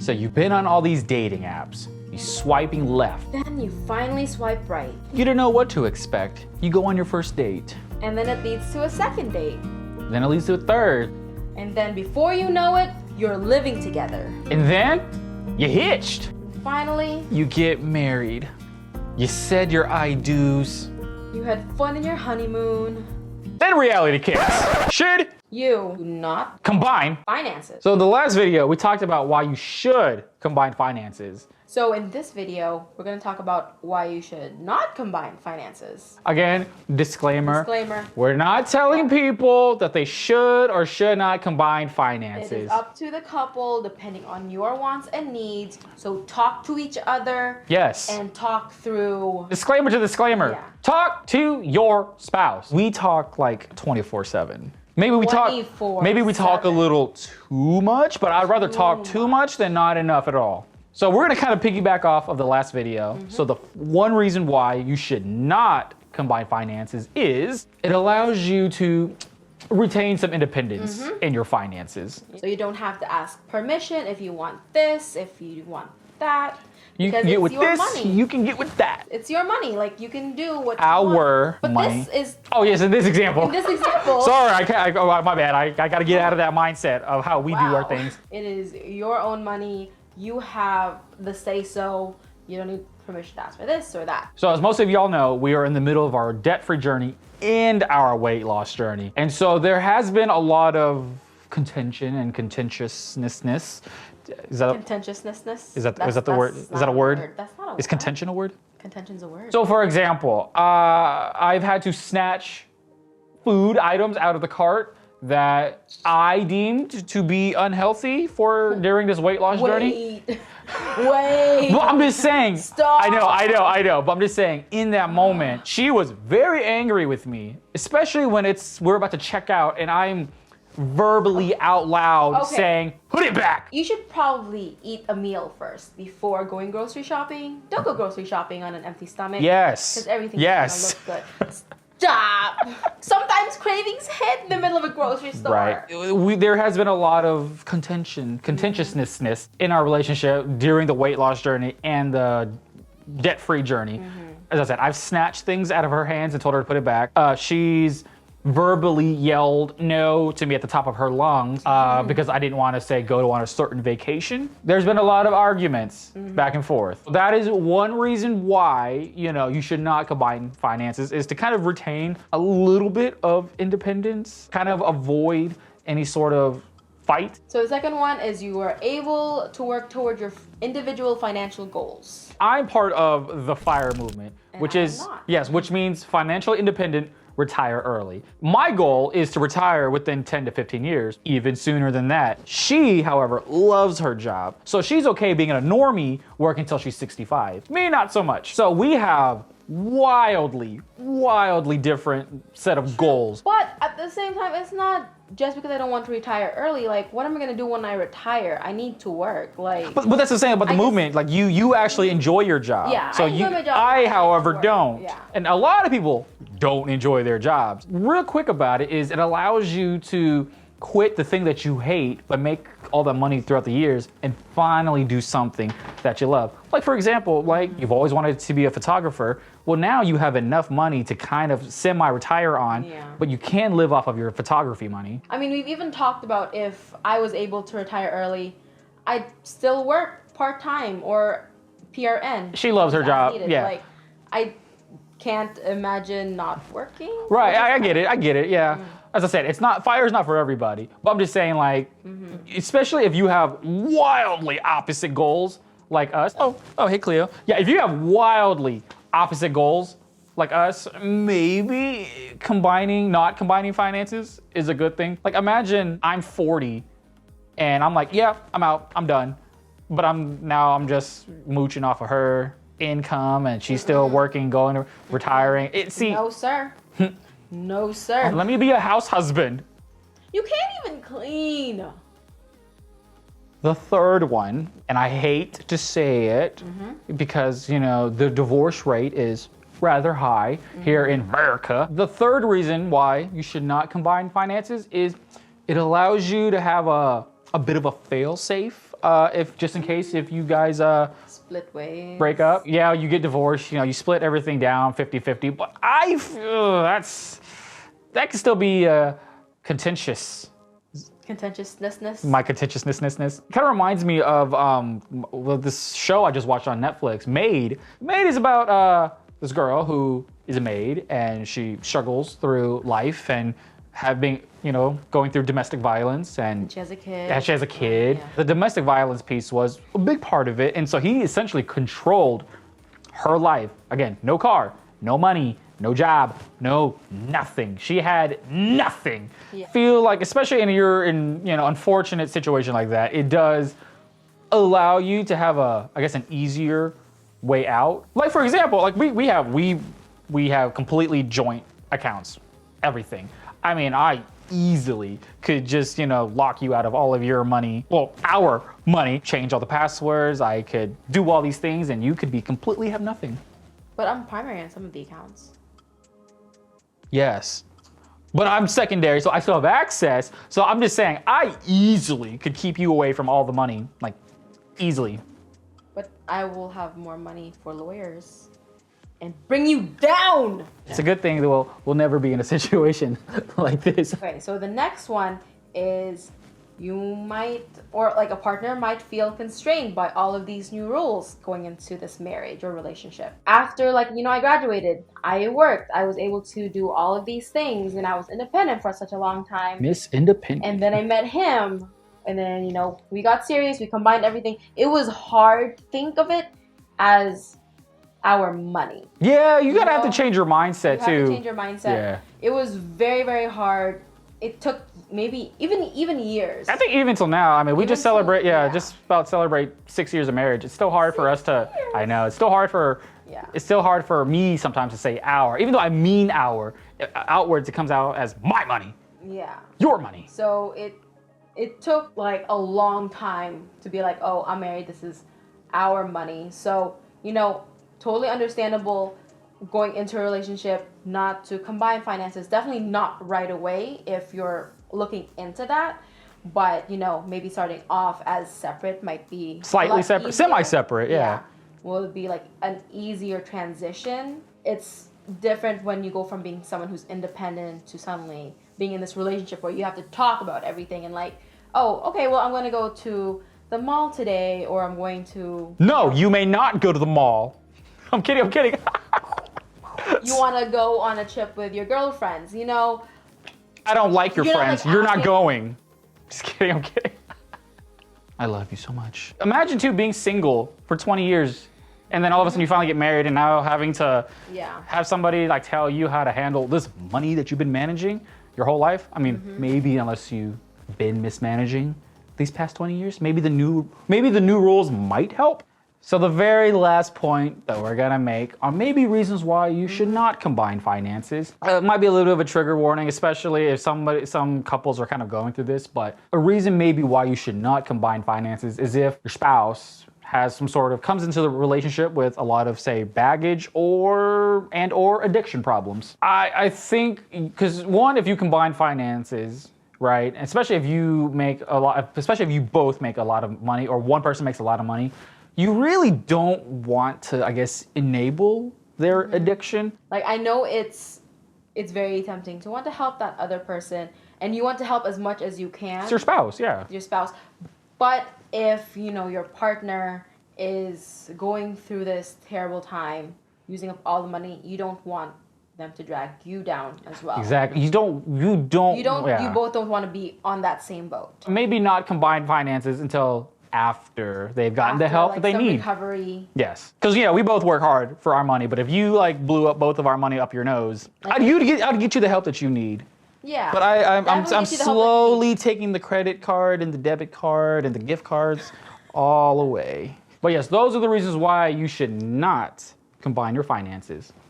So you've been on all these dating apps. You swiping left. Then you finally swipe right. You don't know what to expect. You go on your first date. And then it leads to a second date. Then it leads to a third. And then before you know it, you're living together. And then you hitched. Finally, You get married. You said your I do's. you had fun in your honeymoon. Then reality kicks. Should You do not combine. finances. So in the last video, we talked about why you should combine finances. So in this video, we're going to talk about why you should not combine finances. Again, disclaimer. Disclaimer. We're not telling people that they should or should not combine It finances. is up to the couple depending on your wants and needs. So talk to each other. Yes. And talk through. Disclaimer to disclaimer. Yeah. Talk to your spouse. We talk like 24/7. Maybe we talk a 24/7. little too much, but I'd rather talk too much than not enough at all. So we're gonna kind of piggyback off of the last video. So the one reason why you should not combine finances is it allows you to retain some independence in your finances. So you don't have to ask permission if you want this, if you want that. You Because can get it's with your this, money. you can get with that. It's your money. Like you can do what you Our want. But money. this is Oh yes, in this example. in this example. Sorry, my bad. I gotta get out of that mindset of how we do our Wow. things. It is your own money. You have the say so. You don't need permission to ask for this or that. So as most of y'all know, we are in the middle of our debt-free journey and our weight loss journey. And so there has been a lot of contention and contentiousness. Is that Contentiousness. is that the word? Is that a word? That's not a word. Is contention a word? Contention's a word. So for example, I've had to snatch food items out of the cart that I deemed to be unhealthy for during this weight loss journey. Wait. Well, I'm just saying. Stop. I know. But I'm just saying, in that moment, she was very angry with me, especially when we're about to check out and I'm verbally out loud Okay. saying, "Put it back." You should probably eat a meal first before going grocery shopping. Don't go grocery shopping on an empty stomach. Yes. Because everything's Yes. gonna look good. Stop. Sometimes cravings hit in the middle of a grocery store. Right. There has been a lot of contentiousness in our relationship during the weight loss journey and the debt-free journey. As I said, I've snatched things out of her hands and told her to put it back. She's verbally yelled no to me at the top of her lungs because I didn't want to say go on a certain vacation. There's been a lot of arguments back and forth. That is one reason why, you should not combine finances, is to kind of retain a little bit of independence, kind of avoid any sort of fight. So the second one is you are able to work towards your individual financial goals. I'm part of the FIRE movement, which I am is, not. yes, which means financially independent, retire early. My goal is to retire within 10 to 15 years, even sooner than that. She, however, loves her job. So she's okay being a normie working until she's 65. Me, not so much. So we have wildly different set of goals. But at the same time, it's not just because I don't want to retire early. Like, what am I gonna do when I retire? I need to work. Like, But that's the same about the I guess- movement. Like you actually enjoy your job. Yeah, So I enjoy my job. I, I however, work. don't. Yeah. And a lot of people don't enjoy their jobs. Real quick about it is it allows you to quit the thing that you hate, but make all that money throughout the years and finally do something that you love. Like for example, like you've always wanted to be a photographer. Well, now you have enough money to kind of semi-retire on, Yeah. but you can live off of your photography money. I mean, we've even talked about if I was able to retire early, I'd still work part-time or PRN. She loves her as job, needed. yeah. Like, I can't imagine not working. Right, I get it, yeah. As I said, fire's not for everybody. But I'm just saying, like, especially if you have wildly opposite goals like us. Oh, hey Cleo. Yeah, if you have wildly opposite goals like us, maybe not combining finances is a good thing. Like imagine I'm 40 and I'm like, yeah, I'm out, I'm done. But I'm just mooching off of her income and she's still working, retiring. No, sir. No, sir. Let me be a house husband. You can't even clean. The third one, and I hate to say it because, the divorce rate is rather high here in America. The third reason why you should not combine finances is it allows you to have a bit of a fail-safe if just in case if you guys Split ways. break up. Yeah, you get divorced, you know, you split everything down 50-50, but I feel that can still be contentious. Contentiousness. My contentiousness. Kind of reminds me of well, this show I just watched on Netflix, Maid. Maid is about this girl who is a maid and she struggles through life and going through domestic violence and She has a kid. she has a kid. Yeah. The domestic violence piece was a big part of it, and so he essentially controlled her life. Again, no car, no money, no job, no nothing. She had nothing. Yeah. Feel like, especially in unfortunate situation like that, it does allow you to have an easier way out. Like for example, like we have completely joint accounts, everything. I mean, I easily could just, lock you out of all of your money, well, our money, change all the passwords. I could do all these things and you could completely have nothing. But I'm primary on some of the accounts. Yes. But I'm secondary, so I still have access. So I'm just saying, I easily could keep you away from all the money, like easily. But I will have more money for lawyers and bring you down. It's a good thing that we'll never be in a situation like this. Okay, so the next one is you might, or like a partner might feel constrained by all of these new rules going into this marriage or relationship. After I graduated, I worked, I was able to do all of these things and I was independent for such a long time. Miss Independent. And then I met him and then, we got serious, we combined everything. It was hard to think of it as our money. Yeah, you gotta have to change your mindset you too. have to change your mindset. Yeah. It was very, very hard. It took maybe even years. I think even till now, I mean, we just celebrate, just about celebrate 6 years of marriage. It's still hard for us to, I know, it's still hard for me sometimes to say our, even though I mean our, outwards it comes out as my money. Yeah. Your money. So it took like a long time to be like, oh, I'm married, this is our money. So, totally understandable going into a relationship not to combine finances. Definitely not right away if you're looking into that. But, maybe starting off as separate might be Slightly separate, easier. semi-separate, yeah. Will be like an easier transition. It's different when you go from being someone who's independent to suddenly being in this relationship where you have to talk about everything and like, oh, okay, well, I'm going to go to the mall today or I'm going to... No, you may not go to the mall. I'm kidding. You want to go on a trip with your girlfriends, I don't like your friends. Like You're not asking- going. Just kidding, I'm kidding. I love you so much. Imagine too being single for 20 years and then all of a sudden you finally get married and now having to have somebody like tell you how to handle this money that you've been managing your whole life. I mean, maybe unless you've been mismanaging these past 20 years, maybe the new rules might help. So the very last point that we're gonna make are maybe reasons why you should not combine finances. It might be a little bit of a trigger warning, especially if some couples are kind of going through this, but a reason maybe why you should not combine finances is if your spouse has comes into the relationship with a lot of, say, baggage or addiction problems. I think, because one, if you combine finances, right, especially if you both make a lot of money or one person makes a lot of money, you really don't want to, I guess, enable their addiction. Like, I know it's very tempting to want to help that other person and you want to help as much as you can. It's your spouse, yeah. Your spouse. But if, your partner is going through this terrible time, using up all the money, you don't want them to drag you down as well. Exactly. You both don't want to be on that same boat. Maybe not combine finances until after they've gotten the help that they need. Recovery. Yes, because we both work hard for our money, but if you blew up both of our money up your nose, I'd get you the help that you need. Yeah. But I'm slowly taking the credit card and the debit card and the gift cards all away. But yes, those are the reasons why you should not combine your finances.